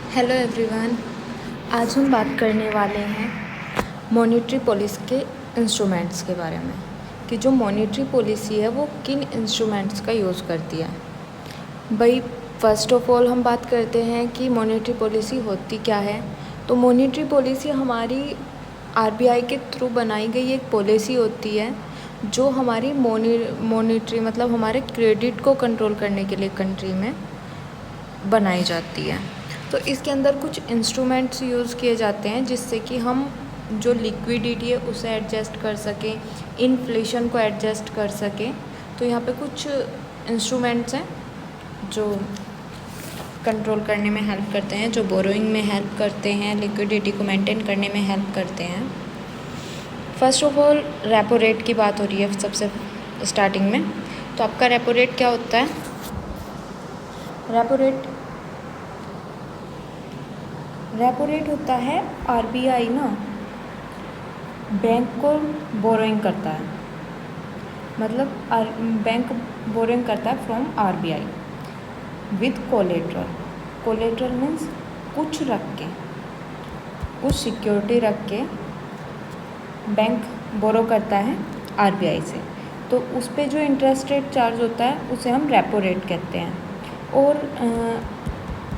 Hello everyone. आज हम बात करने वाले हैं मॉनेटरी पॉलिसी के इंस्ट्रूमेंट्स के बारे में कि जो मॉनेटरी पॉलिसी है वो किन इंस्ट्रूमेंट्स का यूज़ करती है। भाई फर्स्ट ऑफ ऑल हम बात करते हैं कि मॉनेटरी पॉलिसी होती क्या है। तो मॉनेटरी पॉलिसी हमारी आरबीआई के थ्रू बनाई गई एक पॉलिसी होती है जो हमारी मॉनेटरी मतलब हमारे क्रेडिट को कंट्रोल करने के लिए कंट्री में बनाई जाती है। तो इसके अंदर कुछ इंस्ट्रूमेंट्स यूज़ किए जाते हैं जिससे कि हम जो लिक्विडिटी है उसे एडजस्ट कर सकें, इन्फ्लेशन को एडजस्ट कर सकें। तो यहाँ पे कुछ इंस्ट्रूमेंट्स हैं जो कंट्रोल करने में हेल्प करते हैं, जो बोरोइंग में हेल्प करते हैं, लिक्विडिटी को मेंटेन करने में हेल्प करते हैं। First of all repo rate की बात हो रही है सबसे स्टार्टिंग में। तो आपका रेपो रेट क्या होता है? रेपो रेट होता है आरबीआई ना बैंक को बोरोइंग करता है, मतलब बैंक बोरोइंग करता है from RBI with collateral. Collateral means कुछ रख के, कुछ सिक्योरिटी रख के बैंक बोरो करता है आरबीआई से। तो उस पर जो इंटरेस्ट रेट चार्ज होता है उसे हम रेपो रेट कहते हैं। और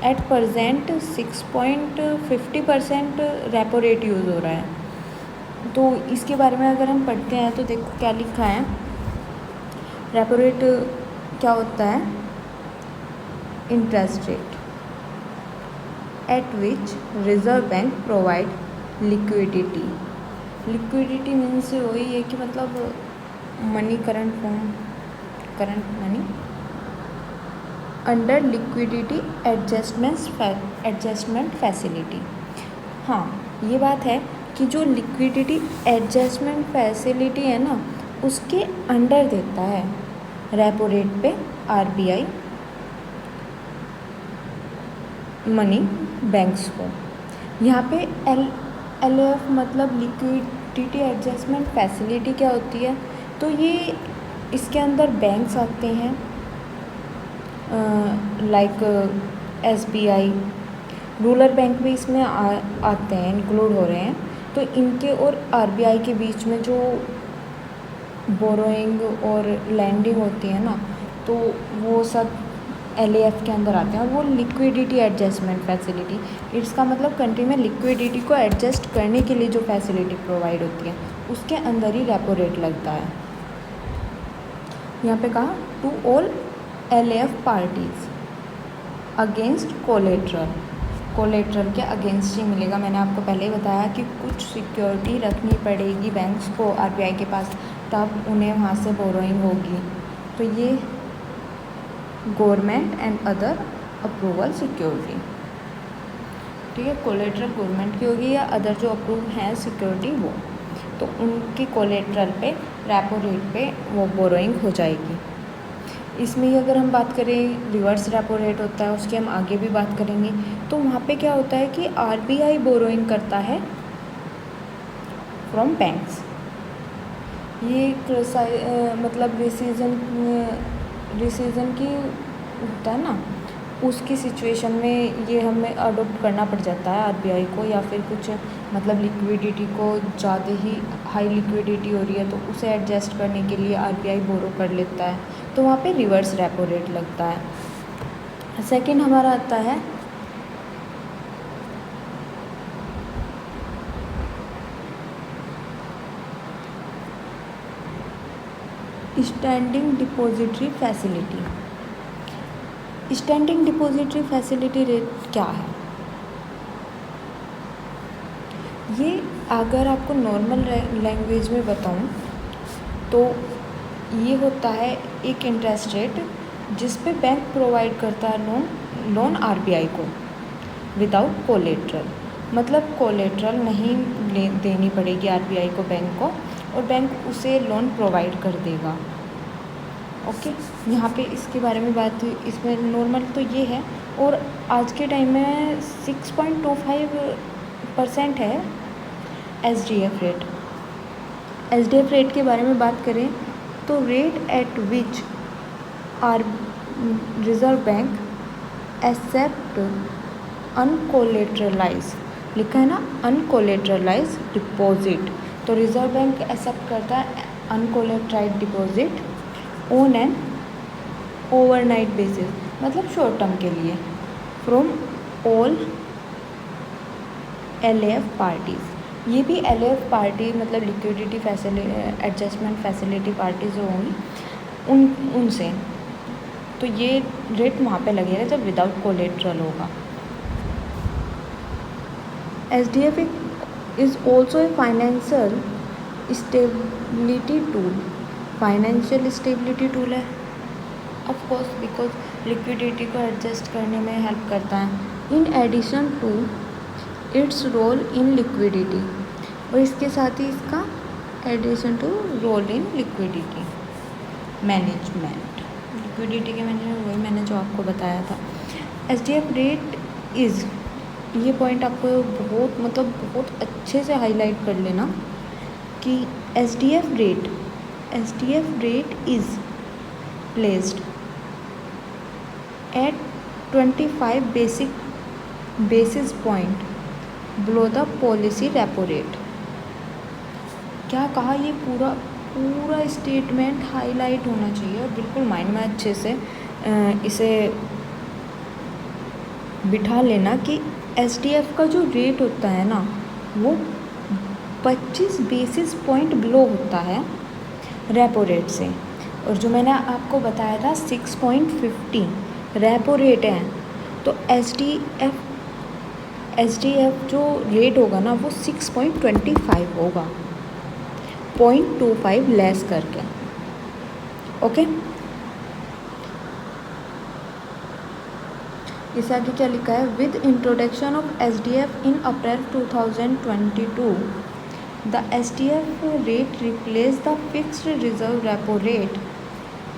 at present 6.50% repo rate use हो रहा है। तो इसके बारे में अगर हम पढ़ते हैं तो देखो क्या लिखा है। रेपो रेट क्या होता है? Interest rate at which reserve bank provide liquidity. Liquidity means वही है कि मतलब money, current form, current money under liquidity adjustment facility. हाँ, ये बात है कि जो लिक्विडिटी एडजस्टमेंट फैसिलिटी है ना उसके अंडर देता है रेपो रेट पे आरबीआई मनी बैंक्स को। यहाँ पे एलएफ मतलब लिक्विडिटी एडजस्टमेंट फैसिलिटी क्या होती है? तो ये इसके अंदर बैंक्स आते हैं लाइक एसबीआई, रूरल बैंक भी इसमें आते हैं, इंक्लूड हो रहे हैं। तो इनके और आरबीआई के बीच में जो बोरोइंग और लैंडिंग होती है ना, तो वो सब एलएएफ के अंदर आते हैं। और वो लिक्विडिटी एडजस्टमेंट फैसिलिटी, इसका मतलब कंट्री में लिक्विडिटी को एडजस्ट करने के लिए जो फैसिलिटी प्रोवाइड होती है उसके अंदर ही रेपो रेट लगता है। यहाँ पे कहा to all LAF parties against collateral. Collateral के अगेंस्ट ही मिलेगा। मैंने आपको पहले ही बताया कि कुछ सिक्योरिटी रखनी पड़ेगी बैंक्स को आरबीआई के पास, तब उन्हें वहाँ से बोरोइंग होगी। तो ये government and other approval security, ठीक है। कोलेट्रल गवर्नमेंट की होगी या अदर जो अप्रूव है सिक्योरिटी वो, तो उनकी कोलेट्रल पे रेपो रेट पे वो बोरोइंग हो जाएगी। इसमें ही अगर हम बात करें रिवर्स रेपो रेट होता है, उसकी हम आगे भी बात करेंगे। तो वहाँ पे क्या होता है कि आरबीआई बोरोइंग करता है फ्रॉम बैंक्स। ये मतलब रिसीजन की होता है ना, उसकी सिचुएशन में ये हमें अडोप्ट करना पड़ जाता है आरबीआई को, या फिर कुछ मतलब लिक्विडिटी को ज़्यादा ही हाई लिक्विडिटी हो रही है तो उसे एडजस्ट करने के लिए आरबीआई बोरो कर लेता है, तो वहाँ पे रिवर्स रेपो रेट लगता है। सेकंड हमारा आता है standing depository facility. Standing depository facility rate क्या है? ये अगर आपको नॉर्मल लैंग्वेज में बताऊं तो ये होता है एक इंटरेस्ट रेट जिस पे बैंक प्रोवाइड करता है लोन आरबीआई को विदाउट कोलेट्रल। मतलब कोलेट्रल नहीं देनी पड़ेगी आरबीआई को बैंक को, और बैंक उसे लोन प्रोवाइड कर देगा। ओके, यहाँ पे इसके बारे में बात हुई। इसमें नॉर्मल तो ये है, और आज के टाइम में 6.25% है एसडीएफ रेट। एसडीएफ रेट के बारे में बात करें तो rate at which are reserve bank accept uncollateralise, लिखा है ना अनकोलेटरलाइज डिपॉजिट। तो रिजर्व बैंक एक्सेप्ट करता है uncollateralise deposit on an overnight basis, मतलब शॉर्ट टर्म के लिए, फ्रॉम ऑल LAF पार्टीज़। ये भी LAF पार्टी मतलब liquidity facility adjustment facility parties जो होंगी उनसे। तो ये रेट वहाँ पे लगेगा जब विदाउट कोलेट्रल होगा। SDF is also a financial stability tool, financial stability tool है ऑफ कोर्स बिकॉज लिक्विडिटी को एडजस्ट करने में हेल्प करता है। In addition to its role in liquidity, और इसके साथ ही इसका addition to role in liquidity management, liquidity के मैनेजमेंट वही मैंने जो आपको बताया था। SDF रेट इज़, ये पॉइंट आपको बहुत अच्छे से हाईलाइट कर लेना कि SDF rate is placed at 25 basis point below the policy repo rate. क्या कहा, ये पूरा स्टेटमेंट हाईलाइट होना चाहिए और बिल्कुल माइंड में अच्छे से इसे बिठा लेना कि SDF का जो रेट होता है ना वो 25 बेसिस पॉइंट बिलो होता है रेपो रेट से। और जो मैंने आपको बताया था 6.50 रेपो रेट है, तो SDF जो रेट होगा ना वो 6.25 होगा, 0.25 लेस करके। ओके, इस आगे क्या लिखा है, with introduction of SDF in April 2022 the SDF rate replace the fixed reserve repo rate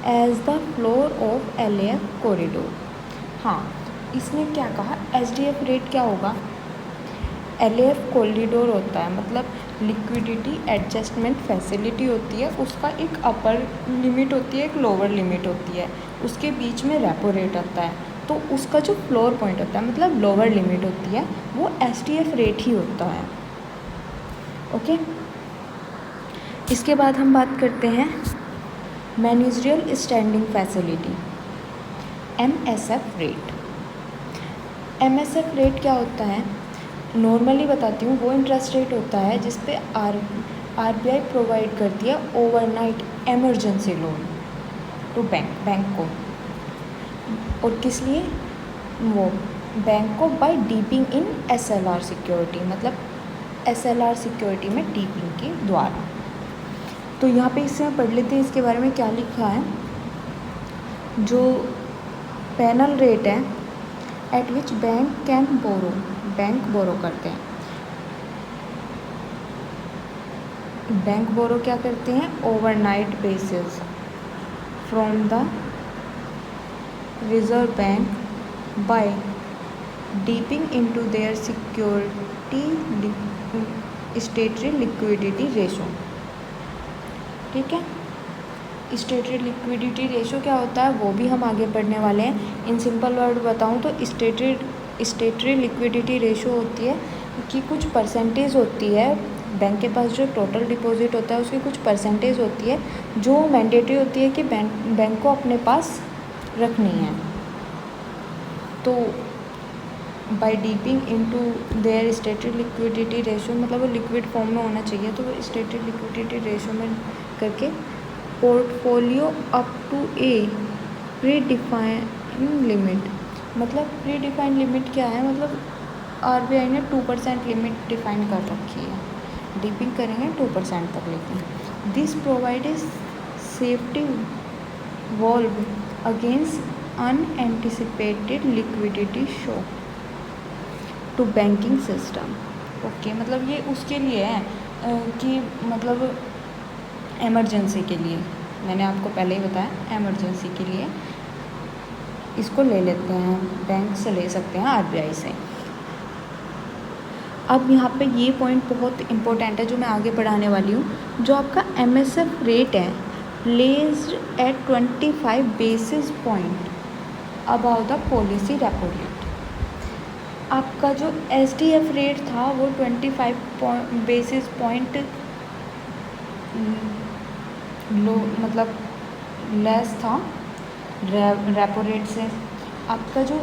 as the floor of LAF corridor. हाँ, इसने क्या कहा, SDF रेट क्या होगा, LAF कॉरिडोर होता है, मतलब लिक्विडिटी एडजस्टमेंट फैसिलिटी होती है, उसका एक अपर लिमिट होती है, एक लोअर लिमिट होती है, उसके बीच में रेपो रेट आता है, तो उसका जो फ्लोर पॉइंट होता है मतलब लोअर लिमिट होती है वो SDF रेट ही होता है। ओके, इसके बाद हम बात करते हैं managerial standing facility MSF rate. MSF rate क्या होता है, नॉर्मली बताती हूँ, वो इंटरेस्ट रेट होता है जिस पे RBI प्रोवाइड करती है overnight emergency loan to bank को, और किस लिए, वो बैंक को by dipping in SLR security, मतलब SLR सिक्योरिटी में डीपिंग के द्वारा। तो यहाँ पे इससे पढ़ लेते हैं इसके बारे में क्या लिखा है। जो पैनल रेट है at which bank can borrow, bank borrow करते हैं, बैंक बोरो क्या करते हैं, overnight basis from the reserve bank by dipping into their security statutory liquidity ratio. ठीक है, स्टेटरी लिक्विडिटी रेशो क्या होता है वो भी हम आगे पढ़ने वाले हैं। इन सिंपल वर्ड बताऊं तो स्टेटरी लिक्विडिटी रेशो होती है कि कुछ परसेंटेज होती है बैंक के पास, जो टोटल डिपॉजिट होता है उसकी कुछ परसेंटेज होती है जो मैंडेटरी होती है कि बैंक को अपने पास रखनी है। तो by dipping into their statutory liquidity ratio, मतलब वो लिक्विड फॉर्म में होना चाहिए, तो वो स्टेटरी लिक्विडिटी रेशो में करके portfolio up to a predefined limit, मतलब प्री डिफाइंड लिमिट क्या है, मतलब RBI ने 2% लिमिट डिफाइन कर रखी है, डीपिंग करेंगे 2% तक, लेकिन this provide safety valve against unanticipated liquidity shock to banking system. Okay, मतलब ये उसके लिए है कि मतलब एमरजेंसी के लिए, मैंने आपको पहले ही बताया एमरजेंसी के लिए इसको ले लेते हैं, बैंक से ले सकते हैं RBI से। अब यहाँ पे ये पॉइंट बहुत इम्पोर्टेंट है जो मैं आगे पढ़ाने वाली हूँ। जो आपका MSF रेट है placed at 25 basis point about the policy repo rate. आपका जो SDF रेट था वो 25 बेसिस पॉइंट लो, मतलब लेस था रेपो रेट से। आपका जो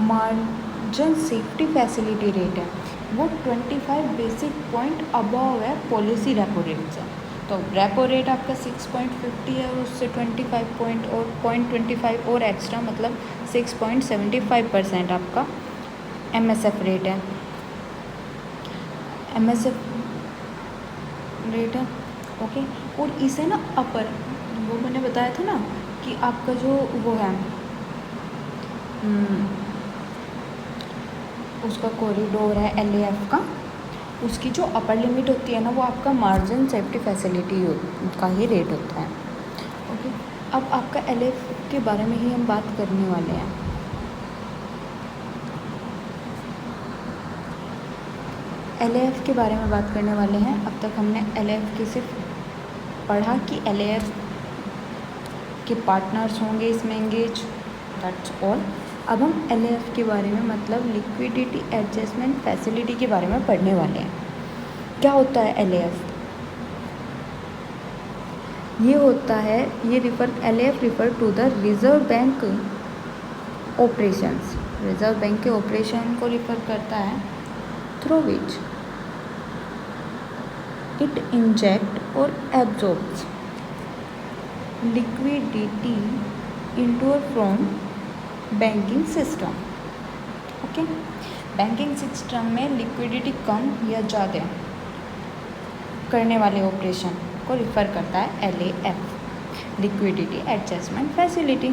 मार्जिन सेफ्टी फैसिलिटी रेट है वो 25 बेसिक पॉइंट अबव है पॉलिसी रेपो रेट से। तो रेपो रेट आपका 6.50 है और उससे 25 पॉइंट और 0.25 और एक्स्ट्रा, मतलब 6.75% आपका MSF रेट है। MSF रेट है, ओके। और इसे ना अपर, वो मैंने बताया था ना कि आपका जो वो है उसका कॉरिडोर है LAF का, उसकी जो अपर लिमिट होती है ना वो आपका मार्जिन सेफ्टी फैसिलिटी का ही रेट होता है, ओके। अब आपका LAF के बारे में ही हम बात करने वाले हैं। LAF के बारे में बात करने वाले हैं। अब तक हमने LAF की सिर्फ पढ़ा कि LAF के पार्टनर्स होंगे इसमें एंगेज, दैट्स ऑल। अब हम LAF के बारे में, मतलब लिक्विडिटी एडजस्टमेंट फैसिलिटी के बारे में पढ़ने वाले हैं। क्या होता है LAF? ये होता है, LAF refer to the reserve bank operations. Reserve bank के ऑपरेशन को रिफर करता है, थ्रू विच इट इंजेक्ट और एब्जॉर्ब्स लिक्विडिटी इनटू और from banking system, okay. Banking system में लिक्विडिटी कम या ज़्यादा करने वाले ऑपरेशन को रिफ़र करता है LAF, liquidity adjustment facility.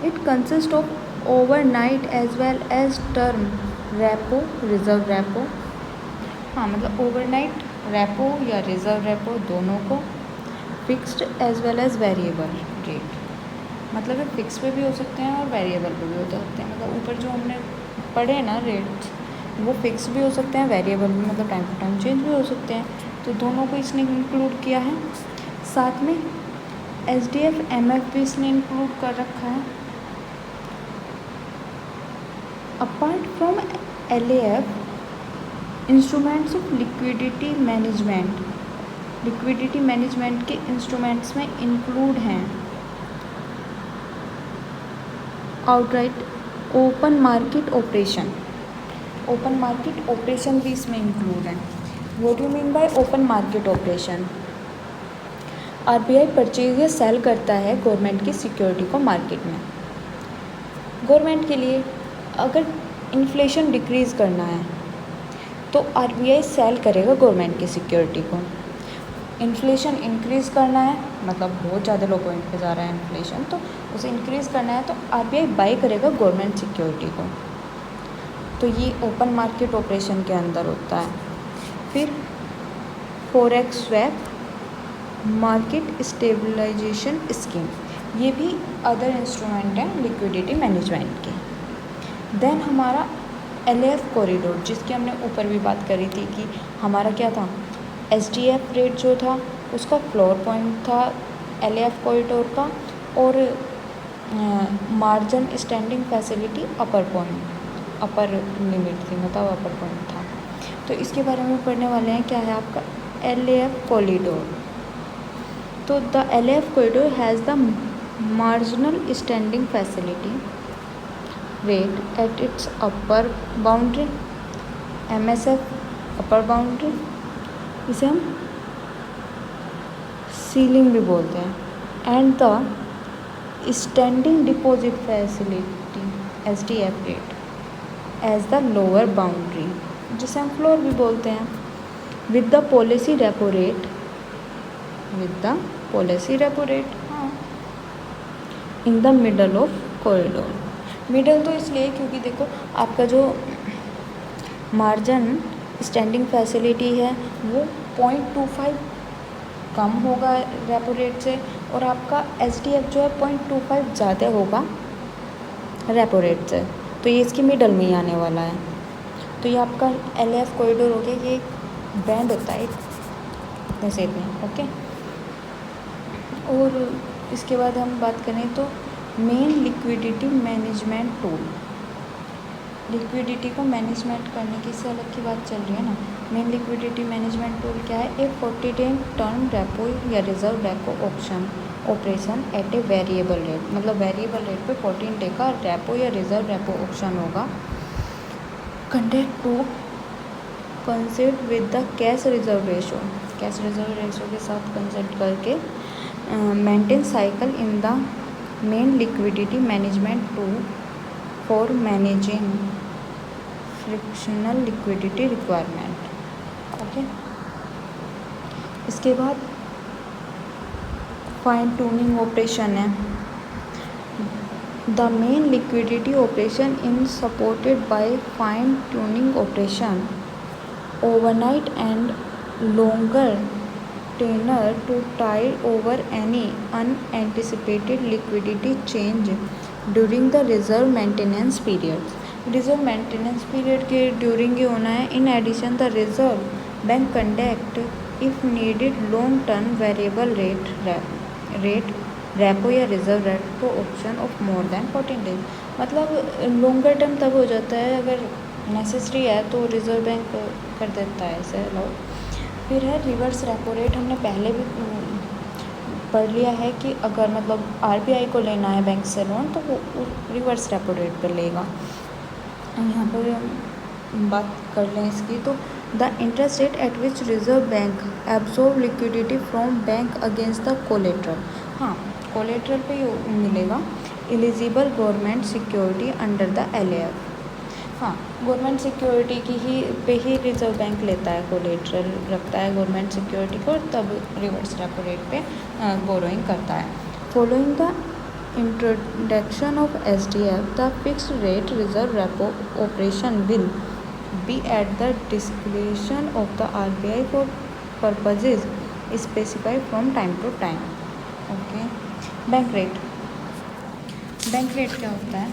It consist of overnight as well as term repo, reserve repo, हाँ मतलब ओवरनाइट रेपो या रिजर्व रेपो दोनों को, fixed as well as variable rate, मतलब ये फिक्स पे भी हो सकते हैं और वेरिएबल पे भी हो सकते हैं। मतलब ऊपर जो हमने पढ़े ना रेट्स, वो फिक्स भी हो सकते हैं, वेरिएबल भी, मतलब टाइम टू टाइम चेंज भी हो सकते हैं। तो दोनों को इसने इंक्लूड किया है। साथ में SDF MF भी इसने इंक्लूड कर रखा है। Apart from LAF, instruments of liquidity management, liquidity management के इंस्ट्रूमेंट्स में इंक्लूड हैं outright open market operation. Open market operation भी इसमें इंक्लूड है। What do you mean by open market operation? RBI purchase या सेल करता है गवर्नमेंट की सिक्योरिटी को मार्केट में। गवर्नमेंट के लिए अगर इन्फ्लेशन डिक्रीज़ करना है तो RBI सेल करेगा गवर्नमेंट की सिक्योरिटी को। इन्फ्लेशन इंक्रीज़ करना है, मतलब बहुत ज़्यादा लो पॉइंट पे जा रहा है इन्फ्लेशन, तो उसे इंक्रीज़ करना है तो RBI बाई करेगा गवर्नमेंट सिक्योरिटी को। तो ये ओपन मार्केट ऑपरेशन के अंदर होता है। फिर forex swap, market stabilization scheme, ये भी अदर इंस्ट्रूमेंट हैं लिक्विडिटी मैनेजमेंट के। देन हमारा LAF कॉरिडोर, जिसकी हमने ऊपर भी बात करी थी कि हमारा क्या था, SDF रेट जो था उसका फ्लोर पॉइंट था LAF कॉरिडोर का, और मार्जिन स्टैंडिंग फैसिलिटी अपर पॉइंट, अपर लिमिट थी, मतलब अपर पॉइंट था। तो इसके बारे में पढ़ने वाले हैं। क्या है आपका LAF कॉरिडोर? तो the LAF corridor has the marginal standing facility rate at its upper boundary, MSF upper boundary, इसे हम सीलिंग भी बोलते हैं, and the standing deposit facility SDF rate as the lower boundary, जिसे हम फ्लोर भी बोलते हैं, with the policy repo rate, with the policy repo rate, हाँ, in the middle of corridor. Middle तो इसलिए क्योंकि देखो आपका जो मार्जिन स्टैंडिंग फैसिलिटी है वो 0.25 कम होगा रेपो रेट से, और आपका SDF जो है 0.25 ज़्यादा होगा रेपो रेट से, तो ये इसकी मिडल में ही आने वाला है। तो ये आपका LAF कॉरिडोर हो गया, ये बैंड होता है इतने से इतने, ओके। और इसके बाद हम बात करें तो main liquidity management tool, liquidity को मैनेजमेंट करने की से अलग की बात चल रही है ना। मेन लिक्विडिटी मैनेजमेंट टूल क्या है? ए 40-day टर्म रेपो या reserve repo operation at a variable rate, मतलब वेरिएबल रेट पे 14 डे का रेपो या रिजर्व रेपो ऑप्शन होगा। Conduct to concept with the cash reserve ratio, cash reserve ratio के साथ कंसेप्ट करके maintain cycle in the main liquidity management tool for managing frictional liquidity requirement. Okay, इसके बाद fine tuning operation है। The main liquidity operation in supported by fine tuning operation overnight and longer tenor to tide over any unanticipated liquidity change during the reserve maintenance period। Reserve maintenance period के during ये होना है। In addition the reserve bank conduct if needed long term variable rate repo या reserve repo option of more than 14 days. मतलब longer term तब हो जाता है अगर नेसेसरी है तो रिजर्व बैंक कर देता है ऐसे अलाउ। फिर है रिवर्स रेपो रेट। हमने पहले भी पढ़ लिया है कि अगर मतलब आरबीआई को लेना है बैंक से लोन तो वो रिवर्स रेपो रेट पर लेगा। यहाँ पर बात कर लें इसकी तो the interest rate at which reserve bank absorb liquidity from bank against the collateral. हाँ, कोलेट्रल पे मिलेगा eligible government security under the LAF। हाँ, गवर्नमेंट सिक्योरिटी की ही रिजर्व बैंक लेता है, कोलेट्रल रखता है गवर्नमेंट सिक्योरिटी को, तब रिवर्स रेपो रेट पे बोरोइंग करता है। Following the introduction of SDF the fixed rate reserve repo operation will be at the discretion of the RBI for purposes specified from time to time. Okay, bank rate. Bank rate क्या होता है?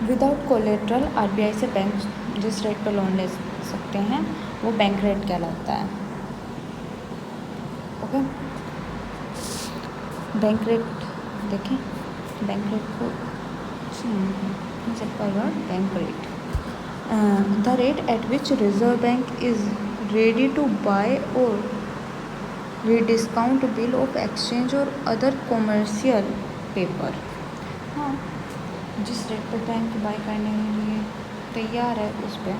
Without collateral RBI से bank जिस rate पर loan ले सकते हैं वो बैंक रेट कहलाता है। ओके, बैंक रेट देखें, बैंक रेट को simple word bank rate. The rate at which reserve bank is ready to buy और रीडिस्काउंट बिल ऑफ एक्सचेंज और अदर कॉमर्शियल पेपर। हाँ, जिस रेट पर बैंक बाय करने के लिए तैयार है उस पर।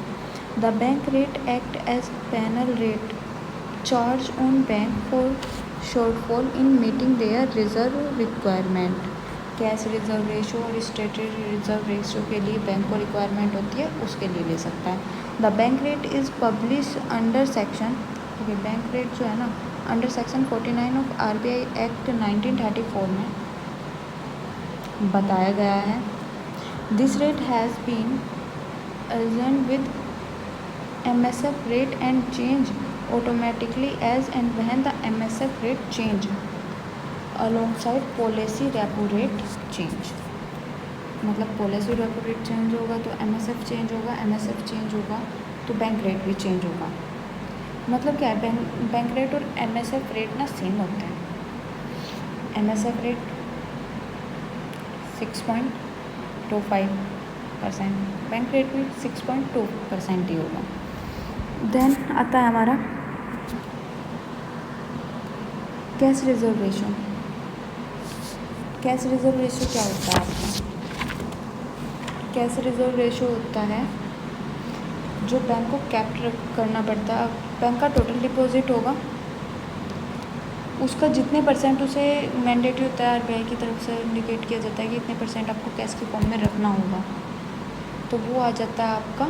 The bank rate act as panel rate charge on bank for shortfall in meeting their reserve requirement. Cash reserve ratio और स्टेटरी रिजर्व रेशो के लिए बैंक को रिक्वायरमेंट होती है, उसके लिए ले सकता है। The bank rate is publish under section, ठीक है, बैंक रेट जो है ना under section 49 of RBI act 1934 में बताया गया है। This rate has been assigned with MSF rate and change automatically as and when the MSF rate change alongside policy repo rate change। मतलब पॉलिसी रेपो रेट चेंज होगा तो MSF change होगा, MSF change होगा तो bank rate भी change होगा। मतलब क्या है, बैंक रेट और MSF रेट ना सेम होते हैं। MSF रेट 6.25%, बैंक रेट भी 6.2% ही होगा। देन आता है हमारा cash reserve ratio. Cash reserve ratio क्या होता है आपका? कैश रिजर्व रेशो होता है जो बैंक को कैप्चर करना पड़ता है। बैंक का टोटल डिपॉजिट होगा, उसका जितने परसेंट उसे मैंडेटरी होता है RBI की तरफ से इंडिकेट किया जाता है कि इतने परसेंट आपको कैश के फॉर्म में रखना होगा, तो वो आ जाता है आपका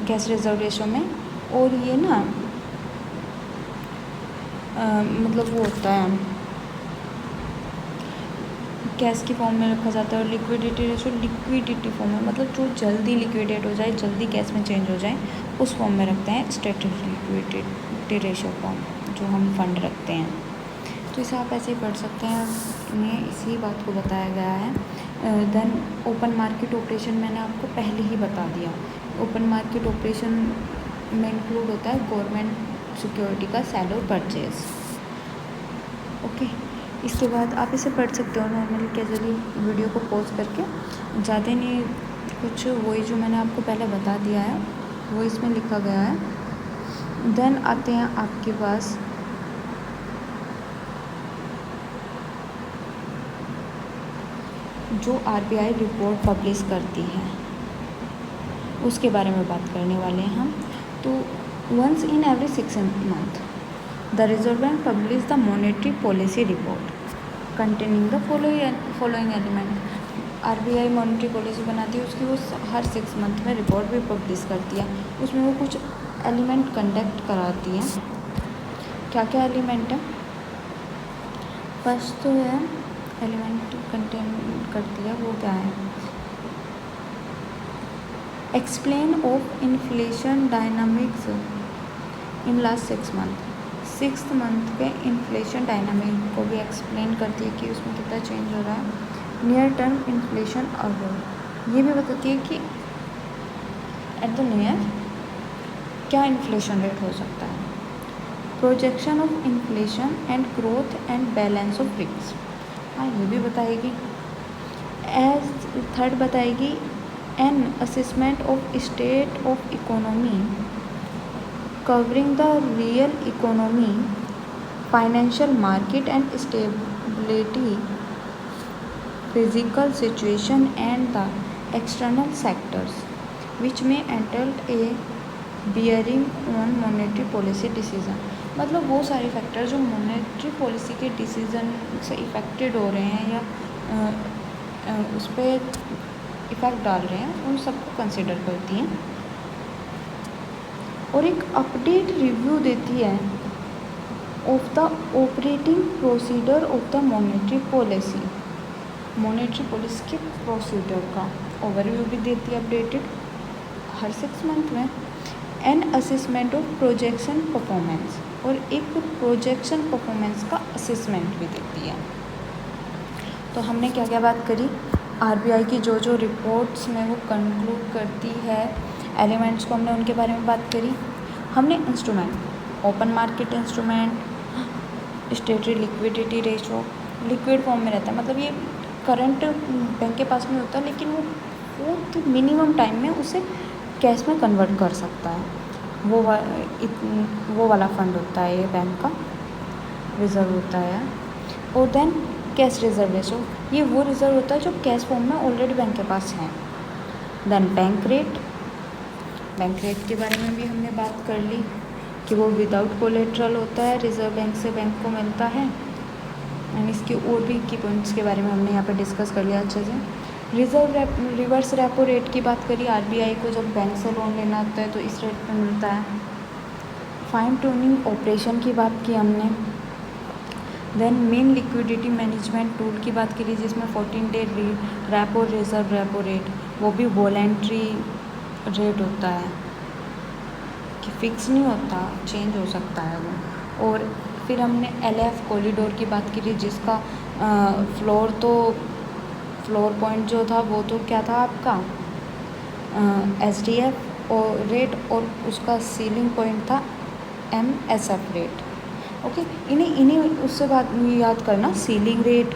कैश रिजर्व रेशो में। और ये ना मतलब वो होता है कैश की फॉर्म में रखा जाता है। और लिक्विडिटी रेशो लिक्विडिटी फॉर्म में, मतलब जो जल्दी लिक्विडेट हो जाए, जल्दी कैश में चेंज हो जाए, उस फॉर्म में रखते हैं। स्टेटस लिक्विडिटी रेशो फॉर्म जो हम फंड रखते हैं, तो इसे आप ऐसे ही पढ़ सकते हैं। में इसी बात को बताया गया है। देन ओपन मार्केट ऑपरेशन मैंने आपको पहले ही बता दिया। ओपन मार्केट ऑपरेशन में इंक्लूड होता है गवर्नमेंट सिक्योरिटी का सेल और परचेज। ओके, इसके बाद आप इसे पढ़ सकते हो नॉर्मली कैजुअली वीडियो को पॉज करके, ज़्यादा नहीं, कुछ वही जो मैंने आपको पहले बता दिया है वो इसमें लिखा गया है। देन आते हैं आपके पास जो आरबीआई रिपोर्ट पब्लिश करती है उसके बारे में बात करने वाले हैं हम। तो once in every 6 month the reserve bank publish the monetary policy report containing the following element. RBI monetary policy बनाती है, उसकी वो हर 6 month में रिपोर्ट भी पब्लिश करती है। उसमें वो कुछ एलिमेंट कंडक्ट कराती है। क्या क्या एलिमेंट है? फर्स्ट तो है एलिमेंट कंटेन करती है, वो क्या है? Explain of inflation dynamics in last 6 month। 6th month के इन्फ्लेशन डायनामिक को भी एक्सप्लेन करती है कि उसमें कितना चेंज हो रहा है। नियर टर्म इन्फ्लेशन और ये भी बताती है कि एट द नियर क्या इन्फ्लेशन रेट हो सकता है। Projection of inflation and growth and balance of risk, हाँ ये भी बताएगी। थर्ड बताएगी an assessment of state of economy covering the real economy, financial market and stability, physical situation and the external sectors which may entail a bearing on monetary policy decision। मतलब वो सारे factor जो monetary policy के decision से affected हो रहे हैं या उस पर इफ़ेक्ट डाल रहे हैं, उन सबको कंसिडर करती हैं और एक अपडेट रिव्यू देती है of the operating procedure of the monetary policy. Monetary policy के प्रोसीजर का ओवरव्यू भी देती है अपडेटेड हर 6 month में। An assessment of projection performance, और एक प्रोजेक्शन परफॉर्मेंस का असेसमेंट भी देती है। तो हमने क्या क्या बात करी? आरबीआई की जो जो रिपोर्ट्स में वो कंक्लूड करती है एलिमेंट्स को, हमने उनके बारे में बात करी। हमने instrument, open market instrument, स्टेटरी liquidity ratio, liquid form में रहता है, मतलब ये करंट बैंक के पास में होता है लेकिन वो मिनिमम टाइम में उसे कैश में कन्वर्ट कर सकता है, वो वाला फंड होता है ये बैंक का, रिज़र्व होता है। और देन कैश रिजर्व रेशो, ये वो रिज़र्व होता है जो कैश फॉर्म में ऑलरेडी बैंक के पास है। देन बैंक रेट के बारे में भी हमने बात कर ली कि वो विदाउट कोलेट्रल होता है, रिजर्व बैंक से बैंक को मिलता है। एंड इसके और भी की पॉइंट्स के बारे में हमने यहाँ पे डिस्कस कर लिया अच्छे से। रिवर्स रेपो रेट की बात करी, आरबीआई को जब बैंक से लोन लेना होता है तो इस रेट पे मिलता है। फाइन ट्यूनिंग ऑपरेशन की बात की हमने। Then main liquidity management tool की बात करी जिसमें 14-day repo reserve repo rate, वो भी वॉलेंट्री रेट होता है कि फिक्स नहीं होता, चेंज हो सकता है वो। और फिर हमने एलएफ कॉरिडोर की बात की जिसका फ्लोर पॉइंट जो था वो तो क्या था आपका एसडीएफ और रेट, और उसका सीलिंग पॉइंट था एमएसएफ रेट। ओके, इन्हीं उससे बात याद करना, सीलिंग रेट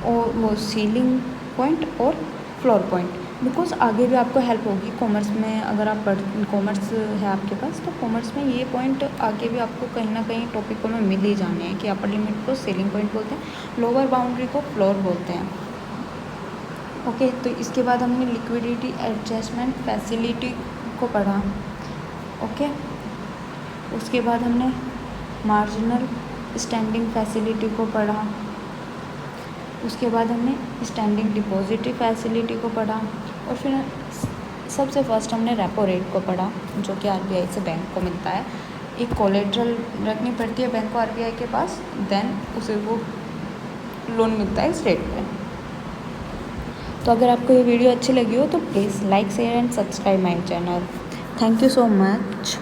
और वो सीलिंग पॉइंट और फ्लोर पॉइंट, बिकॉज आगे भी आपको हेल्प होगी कॉमर्स में। अगर आप कॉमर्स है आपके पास तो कॉमर्स में ये पॉइंट आगे भी आपको कहीं ना कहीं टॉपिकों में मिल ही जाने हैं कि अपर लिमिट को सीलिंग पॉइंट बोलते हैं, लोअर बाउंड्री को फ्लोर बोलते हैं। ओके, तो इसके बाद हमने लिक्विडिटी एडजस्टमेंट फैसिलिटी को पढ़ा। ओके, उसके बाद हमने मार्जिनल स्टैंडिंग फैसिलिटी को पढ़ा। उसके बाद हमने स्टैंडिंग डिपॉजिटरी फैसिलिटी को पढ़ा और फिर सबसे फर्स्ट हमने रेपो रेट को पढ़ा जो कि आरबीआई से बैंक को मिलता है। एक कोलेट्रल रखनी पड़ती है बैंक को आरबीआई के पास, देन उसे वो लोन मिलता है इस रेट पे। तो अगर आपको ये वीडियो अच्छी लगी हो तो please like share and subscribe my channel. Thank you so much.